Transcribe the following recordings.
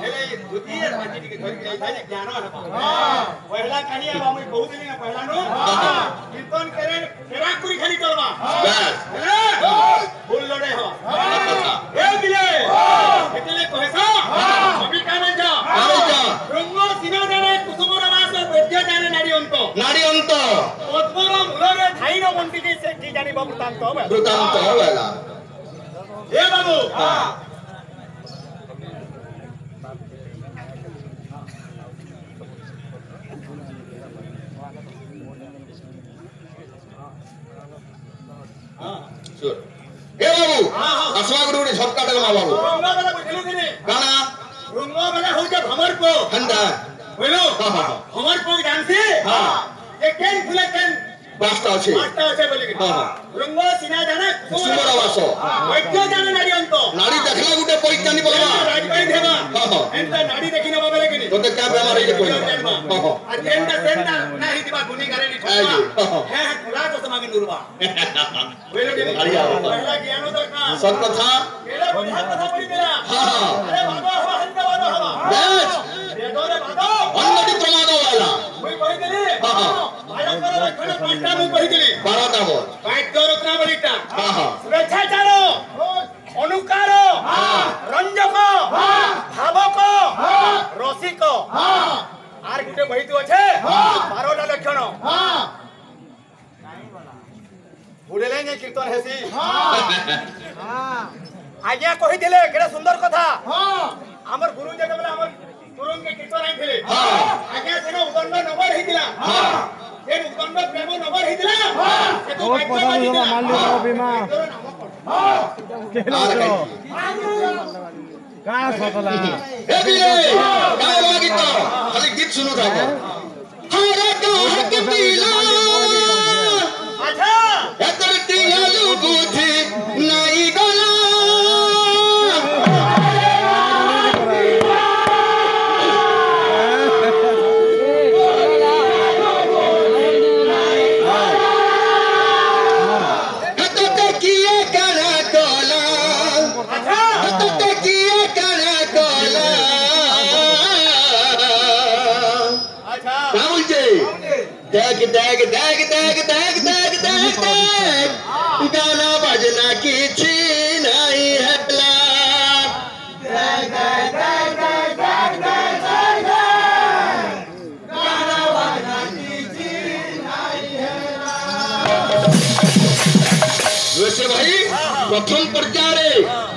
ହେଲେ ବୁଦ୍ଧି ମାଟି ଟିକେ ଧରି ଯାଇଥାଏ ଜ୍ଞାନ ହେବ ପହିଲା କାନି ହେବ ମୁଁ କହୁଥିଲି ନା ପହିଲା नु କୀର୍ତ୍ତନ କେରା କରି ଖାଲି ଚଲବା ହେଲେ ଭୁଲ ଲড়াই হওয়া এ দিলে এতলে কহেছ কবি কানে যা রঙ্গ সিনা জানে কুসুমর মাস বেদ্য জানে নারী অন্ত পদ্মর মূলরে ধাইন মন্দিরে সে কি জানিব বৃত্তান্ত বেলা এ বাবু Sure. Hey babu, asma guru ni shortcut ka babu. রঙ্গ বলে বুঝলি দিনে Kana? রঙ্গ বলে হইছে ভমর পো Handa. হইলো ভমর পো জানছি এ কেন ফুলে কেন Basta ache. মাস্টার আছে বলি রঙ্গ সিনা জানে Kusumara vaso. বেদ্য জানে নারী অন্ত Nari dakhla gute পরীক্ষা নি বলবা. রাজবাই দেবা এন্টা নারী দেখি না বাবা লেকিনি তোতে কা বেমার হইছে কইবা. আর যেনটা সেনটা না হিদিবা গুনি গারে নি হ্যাঁ খোলা তো তোমাকে নুরবা বইলো দিদি পহলা জ্ঞান দরকার সব কথা এলা বড়িয়া কথা পড়ি দিলা আরে বাবা হবা হন্দ বাবা হবা বেশ বেদরে বাবা অন্নতি প্রমাদ ওয়ালা মুই কই দিলি ভয়ঙ্কর লক্ষণ পাঁচটা মুই কই দিলি 12টা বল পাঁচ রত্নাবলীটা হ্যাঁ শুভেচ্ছাচার অনুকার রঞ্জক ভাবক রসিক আর গুটে বহিতু আছে 12টা লক্ষণ বুড়েলে যে কীর্তন হেসি আজ্ঞা কহিলে কেড়ে সুন্দর কথা আমার গুরু যেতবেলে আমার গুরুকে কীর্তন আইଥିଲେ আজ্ঞা সেন উদণ্ড নগর হইতিলা এই উদণ্ড প্রেম নগর হইতিলা সেতু বিমা খালি গীত শুনো থাকো হরে কাহক পিলা আচ্ছা এতর টিয়ালু বুদ্ধি নাই গলা देख देख देख देख देख देख देख देख गाना बजना किछि नहीं हटला देख देख देख देख देख देख गाना बजना किछि नहीं हटला वैसे भाई प्रथम पर्याय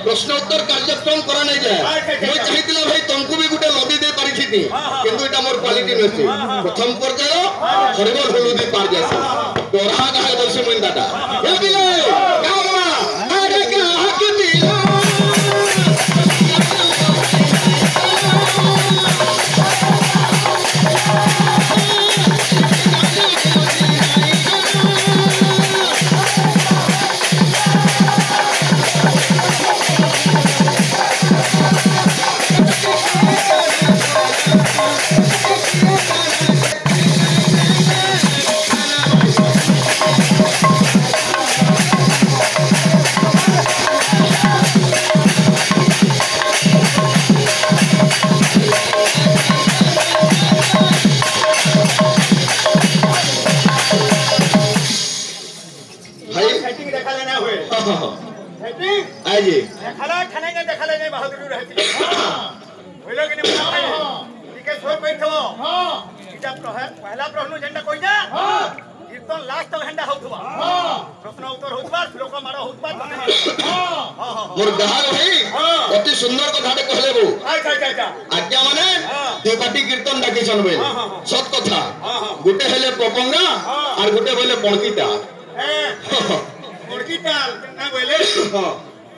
प्रश्न उत्तर कार्यक्रम करा नहीं जाए मैं चाहिए भाई तुमको भी गोटे लदी दे पारि थी किंतु एटा मोर क्वालिटी नथि प्रथम पर्याय हरिबल हलुदी पार जासी दोरा गाय बलसे मन दादा ए बिले गावा अरे गाहक दिला आइए खाना खाने के देखले नहीं बहादुर रहती होइलो कि नहीं ठीक है सोच बैठो इटा पहला प्रश्न जेंडा कोइ जा कीर्तन लास्ट घंटा होतबा प्रश्न उत्तर होतबा श्लोक मार होतबा मोर गहार भाई अति सुंदर कथाटे कहले बो अच्छा आज्ञा माने देवपाटी कीर्तन डाकी सनबे सत कथा गुटे हेले पपंगा और गुटे बोले पणकीटा पणकीटा ना बोले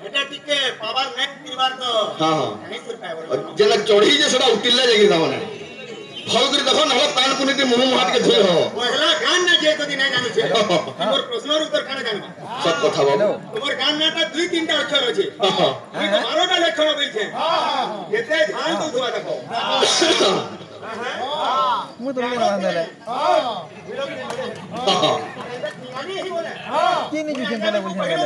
এটা টিকে পাওয়ার নেট দিবার তো নাই কর পায় যেন চড়ি যে সেটা উঠিলে যাকি তা মানে ফল করে দেখো না পান পুনিতে মুহ হাত কে ধুই হ পহলা গান না যে যদি নাই জানো ছে তোমার প্রশ্নের উত্তর কানে জানো সব কথা বাবু তোমার গান নাটা দুই তিনটা অক্ষর আছে তুমি তো 12টা লক্ষণ বলছে এতে ধ্যান তো ধোয়া দেখো মু তো না বাঁধলে কি নি কিছু না বুঝা গেলে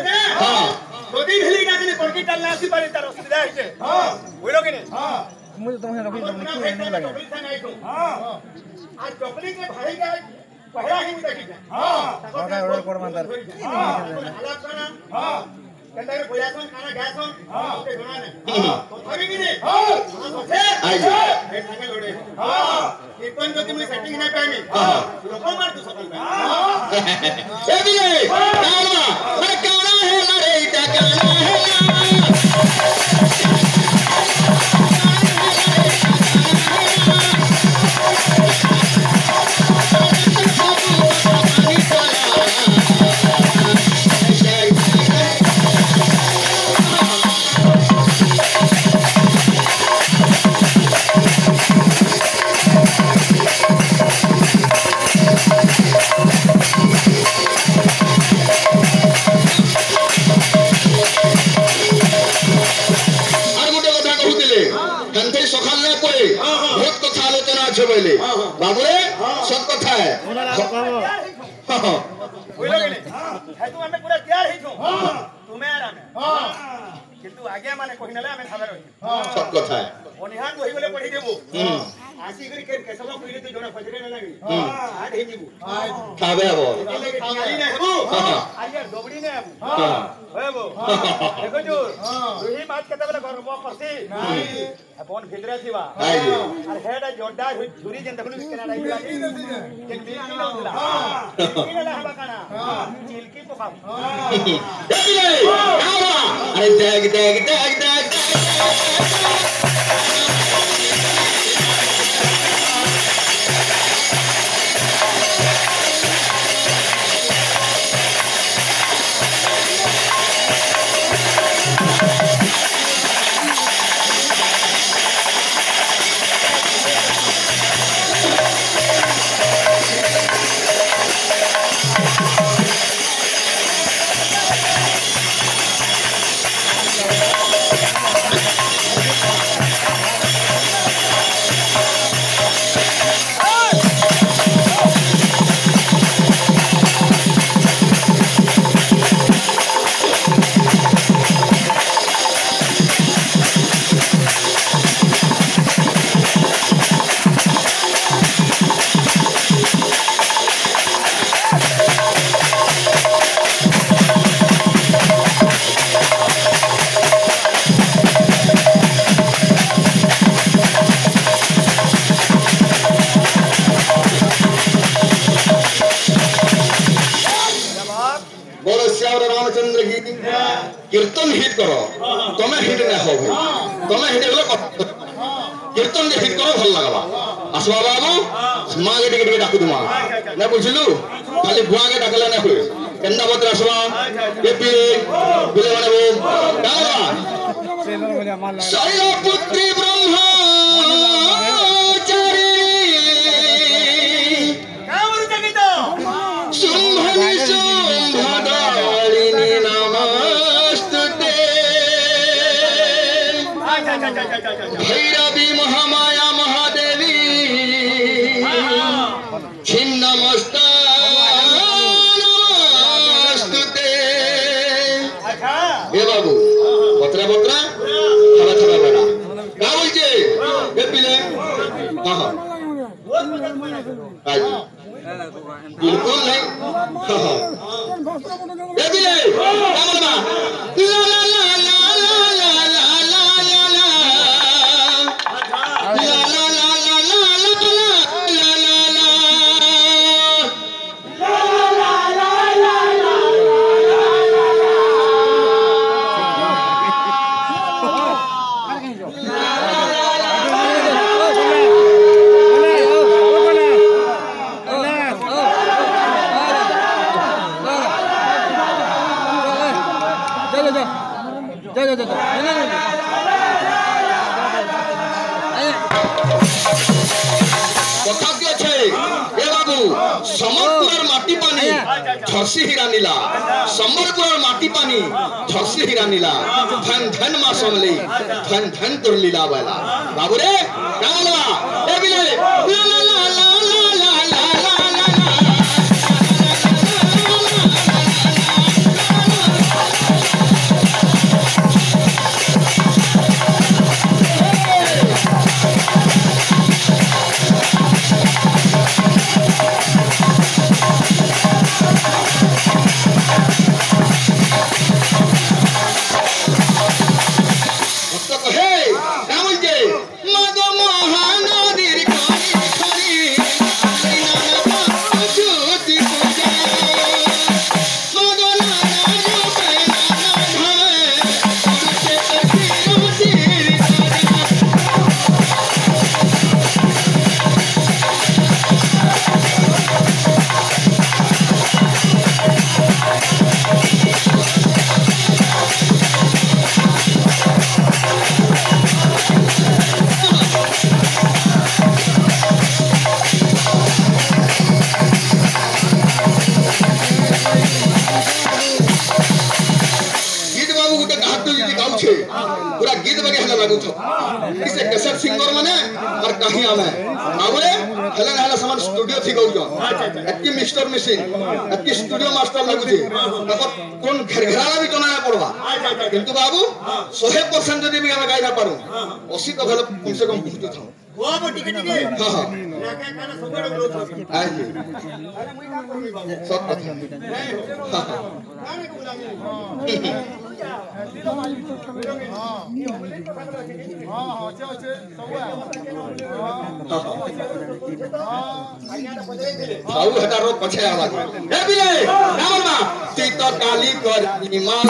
যদি ভেলি না দিনে কলকি টাল না আসি পারে তার অসুবিধা হইছে বুঝলো কি না मुझे तुम्हें रखी तुमने क्यों नहीं लगा আর চকলি কে ভাই কা পহলা হি দেখি না ওটা অর্ডার করব মানতার হালাত না কেনটা বয়াছন কানা গাছন ওকে জনা না তো ধরি কি নে আইজে এই সাঙ্গে লড়ে কীর্তন যদি মই সেটিং না পাইমি লোক মার তো সফল পাই এ বিলে কালমা मैं काना है लड़े ता काना है बोले बाबूरे सब कथा है বুঝলো কি না হ্যাঁ তুমি আমি পুরা তৈয়ার হইছো তুমি আর আমি কিন্তু আগে মানে কহিনালে আমি খাবার হই सब कथा है অনিহান বহি বলে পড়ি দেবো আসি করি কেসব কইলে তুই জনা ফজরে না লাগি আট হই দিব खाबे अब খালি না হবো আইয়া ডবড়ি না হবো হবো দেখো জো তুই মাছ কেতে বলে গরম করছি নাই আপন ভিতরে থিবা আইজে আর হেডা জোরদার ঝুরি যেন দেখলু কেনা রাইলা যে দিলকি না উলা দিলকি না হবা কানা চিলকি পোকা अरे देख देख देख देख रामचंद्र गीत कीर्तन हिट करो तुम्हें हिट ना हो भाई तुम्हें हिट गलो कीर्तन जे हिट करो भल लगबा आसबा बाबू मां के टिके डाकू तुमा ना बुझलु खाली बुआ के डाकले ना होय केंदा बत्र आसबा एपी बिले माने बो डालबा शैल पुत्री ब्रह्मचारी कावर जगितो शुंभनि शुंभदारिणी नमस्तुते भैरवी महामाया महादेवी छिन्नमस्ता नमस्तुते ए बाबू बतरा बतरा थोड़ा थोड़ा बड़ा क्या बोलছে ए पिले हां हां बिल्कुल नहीं ए पिले क्या बोलबा ला ला ला ला ला ला ला ला ला ला সম্বলপুরের মাটি পানি ঝরসি হীরা নীলা সম্বলপুরের মাটি পানি ঝরসি হীরা নীলা ধন ধন মা সমলি ধন ধন তোর লীলা বেলা বাবুরে কামলা এ বিলে লা লা লা লা লা লা লা লা कैसेट सिंगर माने और कहीं आमे आबरे हेले ना समान स्टूडियो थी गउजो एकी मिस्टर मिसिंग एकी स्टूडियो मास्टर लागुची तकर कोन घेरघेराला भी जनाना पड़बा किंतु बाबू 100% जदी भी हमें गाइना पारू 80 तो भेल कम से कम बुझते था वो टिके टिके हां हां नाका काना सबड़ ग्रोथ आई जी अरे मुई का करबी बाबू सब कथा काने को बुलामी खाऊ हटारो पछे आवा ए बिले रामन मा ती तो काली कर ईमान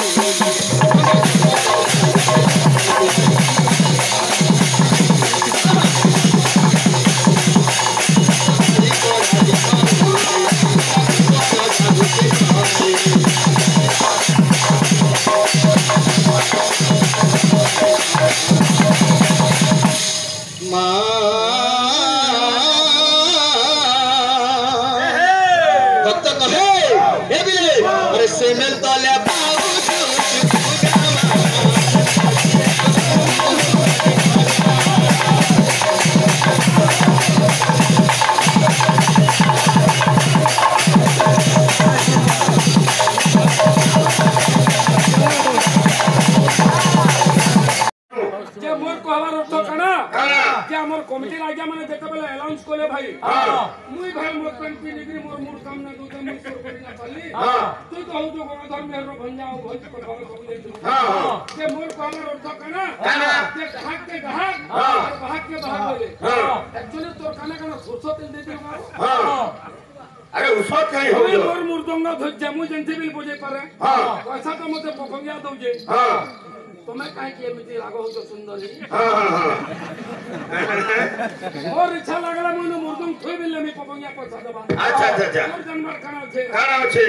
कमिटी आज्ञा माने जेते बेले अनाउंस कोले भाई मुई भाई मोर पेंटी निगरी मोर मूड काम ना दूता मोर कर करिना चली तू तो हो जो गणधर मेहर भंजाओ भोज को घर सब ले के मोर कामर अर्थ काना के घाट के घाट और भाग के भाग बोले एक्चुअली तोर काना काना सरसो तेल दे दियो अरे उसत कहीं हो जो मोर मुर्दंगा धज जमु जंती बिल बजे पारे पैसा तो मते पखंगिया दउजे तुम्हें काहे के मिति लागो हो तो सुंदर ही और इच्छा लागला मोनो मुर्दम थोई बिल्ले मी पपंगिया पैसा दबा अच्छा और जनमर खाना छे छे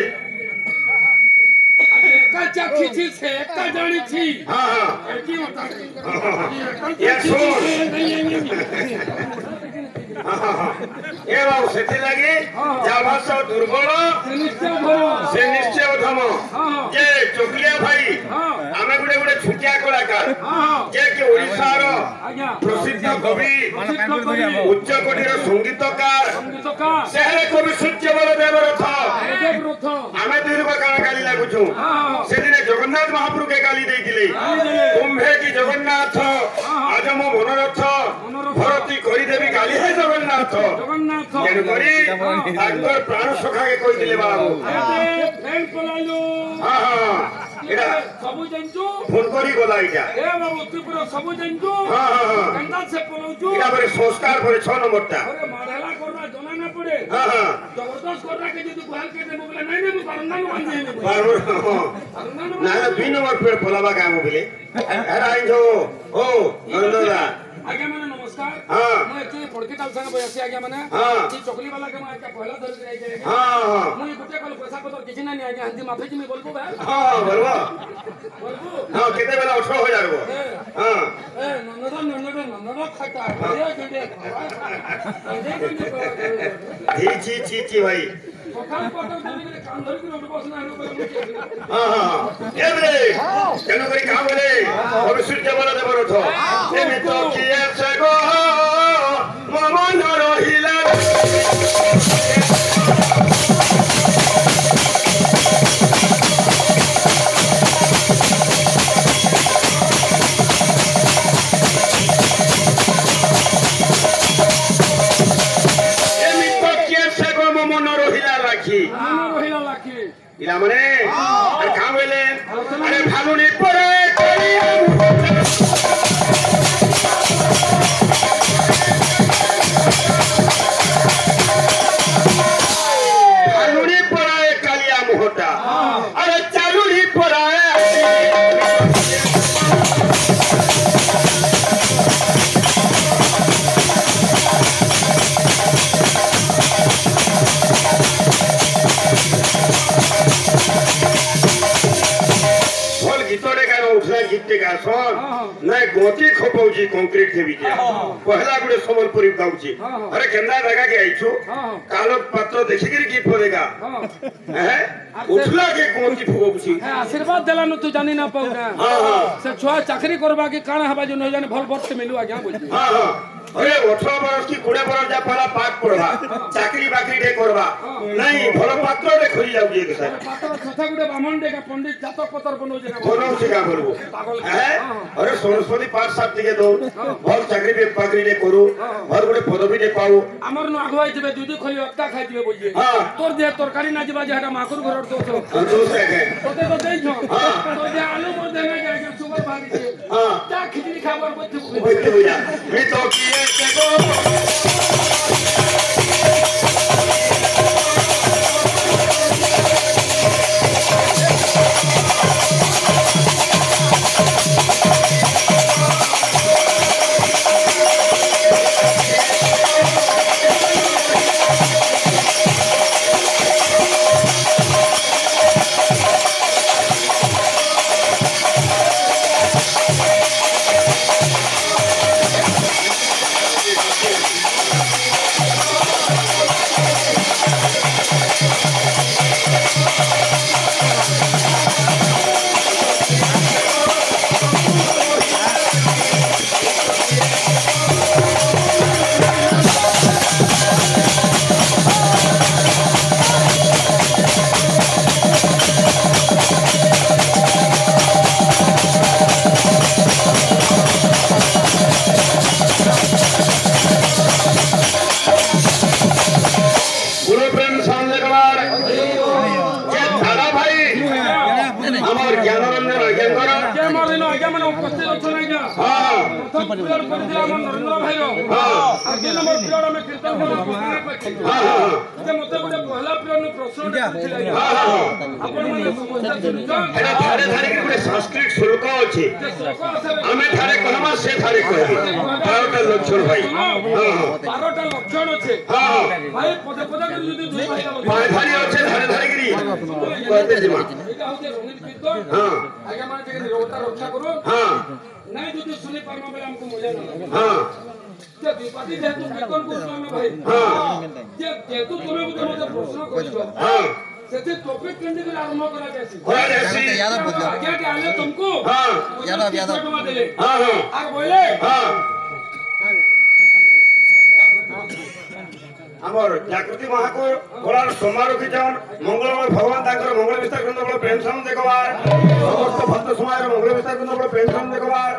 का चाखी छी छे का जानी छी हां की होता ये सुन ए बाबू सेठी लागे जाभास दुर्बल से निश्चय धम जे चोकलिया भाई आमे गुडे गुडे छुटिया कलाकार जे कि ओडिसा रो प्रसिद्ध कवि उच्च कोटिर संगीतकार सेहरे कवि सूर्यबल देवरथ आमे दुर्गा काना गाली लागुछु सेदिने जगन्नाथ महाप्रभु के गाली देइतिले कुंभे की जगन्नाथ आज मो मनरथ भरती करी देवी गाली है जगन्नाथ केन करी ताकर प्राण सखा के कहि दिले बाबू फैन पलाइलो हां हां एडा सबु जंतु फोन करी गला इटा ए बाबू त्रिपुर सबु जंतु हां हां कंदा से पलाउछु एडा बरे संस्कार करे 6 नंबर ता अरे मारेला करना जना ना पड़े हां हां जबरदस्त करना के जदी गुहाल के दे बोले नहीं नहीं बारंदा में बांध दे बारो ना 2 नंबर पेड़ फलावा काम बोले अरे आई जो ओ नंदरा आगे माने नमस्कार हां मैं के पड़के ताल संग बयसी आगे माने हां ई चोकली वाला के मैं का पहला धर के जाए हां हां मुई गुटे कल पैसा पतर किछि ना आगे हंदी माफी जी में बोलबो भाई हां बोलबो बोलबो हां केते बेला 18000 गो हां ए नन्नदा खाता है धी ची भाई पकाल पतर धरि के काम धरि के बस ना हां हां ए बरे केनो करी काम बोले भविष्य जबल देवरथ एमे तो किए से गो मन रहिला इला मने अरे काम बोले अरे फालुनी परे फालुनी पराए कालिया मुहटा अरे चालुनी पराए गीतोरे का उठला गीत का सुन କହିବି ଯେ ପହଲା ଗୁଟେ ସମ୍ବଲପୁରୀ ଗାଉଛି ଆରେ କେନ୍ତା ଜାଗା କେ ଆଇଛୁ କାଲ ପାତ୍ର ଦେଖିକିରି ଗୀତ ପଦେଗା ଉଠଲା କେ କୋନ୍ତି ଫୁଗୁଛି आशीर्वाद देलानु तू जानी ना पाऊ ना से छुआ चाकरी करबा के काना हबा जो नहीं जाने भल वर्ष मिलू आज्ञा बोल हां हां अरे 18 बरस की 20 बरस जा पहला पाठ पढ़वा चाकरी बाकरी दे करवा नहीं भलो पात्र दे खोली जाऊ जे के पात्र छथा गुटे ब्राह्मण दे का पंडित जातक पत्र बनो जे कोनो से का करबो अरे सरस्वती पाठ साथ दिके दो भल चाकरी बे बाकरी दे करू भल गुटे पदवी दे पाऊ हमर न अगवाई दिबे दूध खोली अक्का खाइ दिबे बोलिए तोर दे तरकारी ना जिबा जेटा माकुर घर दोस दोस है तोते तो देई छ तो जे आलू मोर दे में जाके सुगर भागी छे ता खिचड़ी खाबर बच्चे बुझा मी तो किए देखो नरेंद्र भाई आगे नंबर प्रिय में कीर्तन मत गोटे पहला प्रिय प्रश्न संस्कृत शुल्क अच्छे आम थे कहमा से थे कह 12टा लक्षण भाई 12टा लक्षण अच्छे भाई पदे पदे धारी अच्छे धारे धारे गिरी कहते जिमा रंगीन कीर्तन आगे माने निरवता रक्षा करो नहीं जो सुनी पारमा बेला हमको मजा ना लगे जे विपत्ति जेतु कीर्तन करतो हम भाई जे जेतु तुमे मते प्रश्न करियो सेते टॉपिक केंद्र के आरंभ करा जासी आगे के आले तुमको यादव देले आर बोले हमर जागृति महाकुर गोलार समारोह की जन मंगलमय भगवान ताकर मंगल विस्तार करन बड़ प्रेम सम देखबार समस्त भक्त समाज रो मंगल विस्तार करन बड़ प्रेम सम देखबार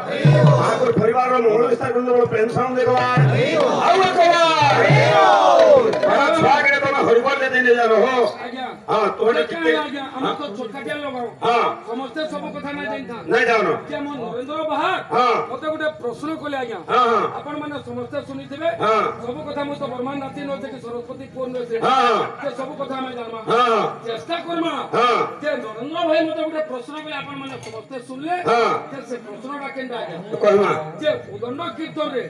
महाकुर परिवार रो मंगल विस्तार करन बड़ प्रेम सम देखबार आउ कबार बड़ा स्वागत है तो हरिबल दे देने जा रहो हां तोने किते हम तो छोटकाटिया लगाओ हां समस्त सब कथा नहीं जानता नहीं जानो जे मन नरेंद्र बाहार मते गोटे प्रश्न कोले आज्ञा आपण माने समस्त सुनिथिबे सब कथा म तो बर्मान नाती न कि सरस्वती पूर्ण से जे सब कथा हम जानमा चेष्टा करमा जे नरेंद्र भाई मते गोटे प्रश्न कोले आपण माने समस्त सुनले जे से प्रश्नटा केनदा आज्ञा कहमा जे उदंड कीर्तन रे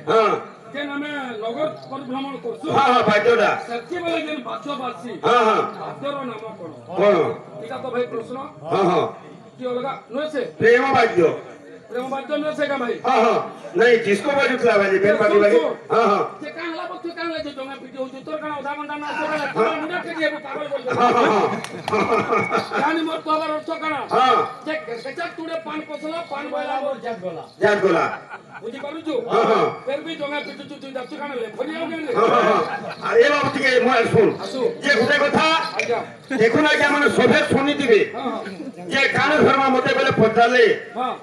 जे नामे नगर परिभ्रमण करसु बाद्यटा सच्ची बोले जे बाद्यवासी बाद्यर नाम कोन इटा तो भाई प्रश्न कि अलगा न से प्रेम बाद्य प्रेम बाद्य न से का भाई नहीं जिसको बाजुतला भाई बेन बाजी भाई जे कानला बतु कानला जे डोंगा पिटे हो तोर काना उदा मंडा ना तोरा मुंडा के जे पागल बोल जानी मोर तोबर अर्थ काना जे गचा तुडे पान पसला पान बोला मोर जात गोला बुझी पारु छु फिर भी डोंगा पिटे तू दत्त काना ले फरी हो गेले अरे बाबू के मोर सुन जे गुटे कथा देखो ना क्या माने सभे सुनी दिबे जे कान धर्म मते बेले पचाले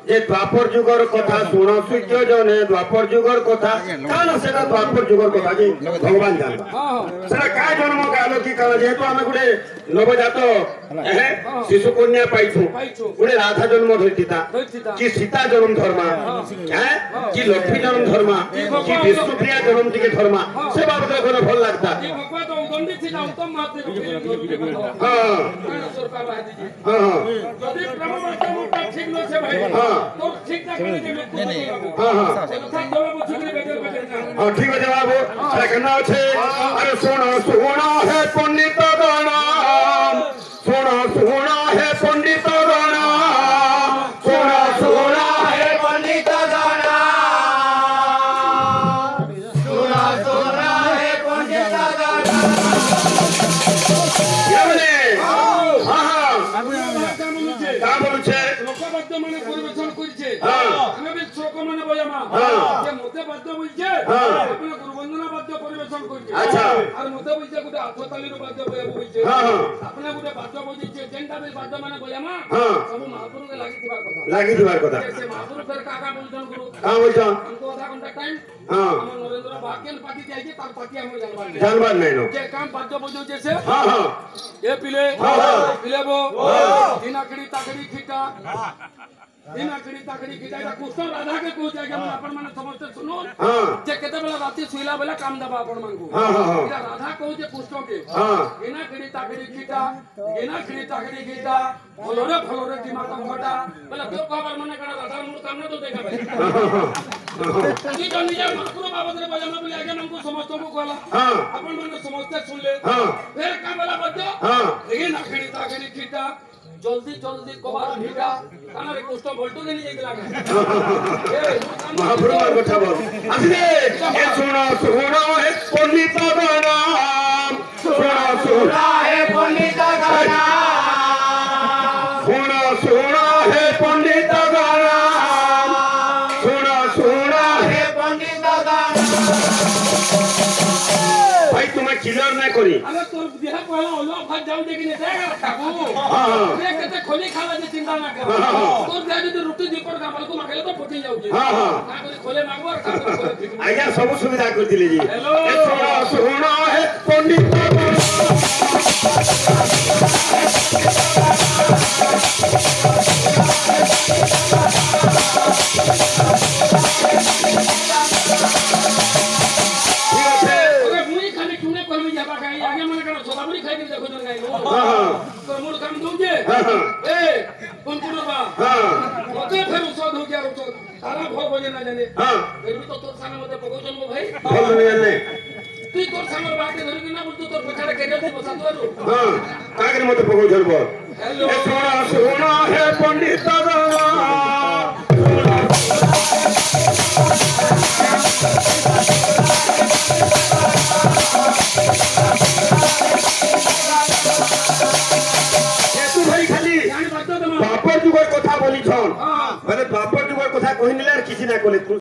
जे द्वापर जुगर कथा सुनो सूर्य जने द्वापर जुगर कथा कान सेटा द्वापर जुगर कथा जे भगवान जानबा सेटा का जन्म कालो की काल जेतो हमें गुटे नवजात शिशु कन्या पाइछु गुटे राधा जन्म धरतिता कि सीता जन्म धर्मा कि लक्ष्मी जन्म धर्मा कि विष्णुप्रिया जन्म दिके धर्मा से बाबत कोन भल लागता कि भगवान तो गंडी थी ना उत्तम महादेव हां यदि प्रेम बात मोटा ठीक न छे भाई तो ठीक ठाक करे जे लोग कथा जवाब छुकरी बेटर बेटर ठीक है जवाब सेकंड আছে अरे सुनो सुनो है पंडित गण सुनो सुनो है पंडित गण सुनो सुनो है पंडित गण হ্যাঁ। যে মতে বাদ্য বলছে হ্যাঁ। আপনি গুরুবন্দনা বাদ্য পরিবেশন করছে আচ্ছা। আর মতে বলছে গোটে আঠতালির বাদ্য বলছে হ্যাঁ। আপনি গোটে বাদ্য বলছে যেটা বেশ বাদ্য মানে বয়ামা হ্যাঁ। সব মহাপুরুকে লাগিবার কথা লাগি দিবার কথা সে মহাপুরু ফের কাকা বলছেন গুরু হ্যাঁ বলছন हमको आधा घंटा टाइम হ্যাঁ আমার নরেন্দ্র বাকেন পাতি যাইছে তার পাতি আমরা জানবার নেই জানবার নাই নো যে কাম বাদ্য বজাউছে সে হ্যাঁ হ্যাঁ এ পিলে হ্যাঁ। পিলেবো দিনাকড়ি তাকড়ি খিটা দিনাকড়ি তাকড়ি খিটা এটা কৃষ্ণ রাধাকে কହୁছে আগে আমরা আপন মানে সমস্তে শুনুন হ্যাঁ যে কেতেবেলা রাতি শুইলা বেলা কাম দেবা আপন মানকু হ্যাঁ হ্যাঁ এটা রাধা কହୁছে কৃষ্ণকে হ্যাঁ দিনাকড়ি তাকড়ি খিটা দিনাকড়ি তাকড়ি খিটা ফলরে ফলরে দিমাগ ঘটা বলে তোর খবর মানে কাটা রাধার মূল কাম না তো দেখাবে তুই নিজের মাকুর বাবদরে বাজানো বলে আগে আমাকে সমস্তকে কলা হ্যাঁ আপন মানে সমস্তে শুনলে হ্যাঁ ফের কাম বেলা বাদ্য হ্যাঁ দিনাকড়ি তাকড়ি খিটা জলদি জলদি কবার ভিটা কানারে কষ্ট ভল্টো দেনি যাইতে লাগে মহাপ্রভুর কথা বল আসলে এ শোনো শোনো হে পণ্ডিত গণাম শোনো শোনো হে পণ্ডিত গণাম শোনো শোনো হে পণ্ডিত গণাম শোনো শোনো হে পণ্ডিত গণাম ভাই তুমি ক্লিয়ার না করি আরে তোর দেহ পয়লা হলো ভাত যাও দেখি নে দেখ কাকু রে কেতে খলি খালা যে চিন্তা না কর তোর দেহ যদি রুটি দীপর কামাল কো মাখালে তো পচি যাউছি হ্যাঁ হ্যাঁ না করে খলে মাগো আর কাকু করে ঠিক আজ্ঞা সব সুবিধা করে দিলে জি हेलो এ শোনো শোনো হে পণ্ডিত গণাম ঠিক আছে अरे मुई खाली चुने करबी जाबा गाई आगे मन कर सोदाबरी खाई के देखो जन गाई হ্যাঁ তোর মূল কাম দউছে হ্যাঁ এ কোন কোন বা হ্যাঁ ওতে ফের ওষুধ हो गया ওষুধ তারা ভয় বজে না জানে হ্যাঁ এর তো তোর সামনে মধ্যে পগোজন গো ভাই বল জানে তুই তোর সামনে বাকে ধরি কি না বলতো তোর পেছাড়ে কেটে তুই বসা তোর হ্যাঁ কাকের মতো পকড় ধরব হ্যালো এ শোনো শোনো হে পণ্ডিত গণাম এতু ভাই খালি জানি বাদ্য তোমার বাপর যুগের কথা বলিছন হ্যাঁ মানে বাপর যুগের কথা কহিনিলে আর কিছু না কলে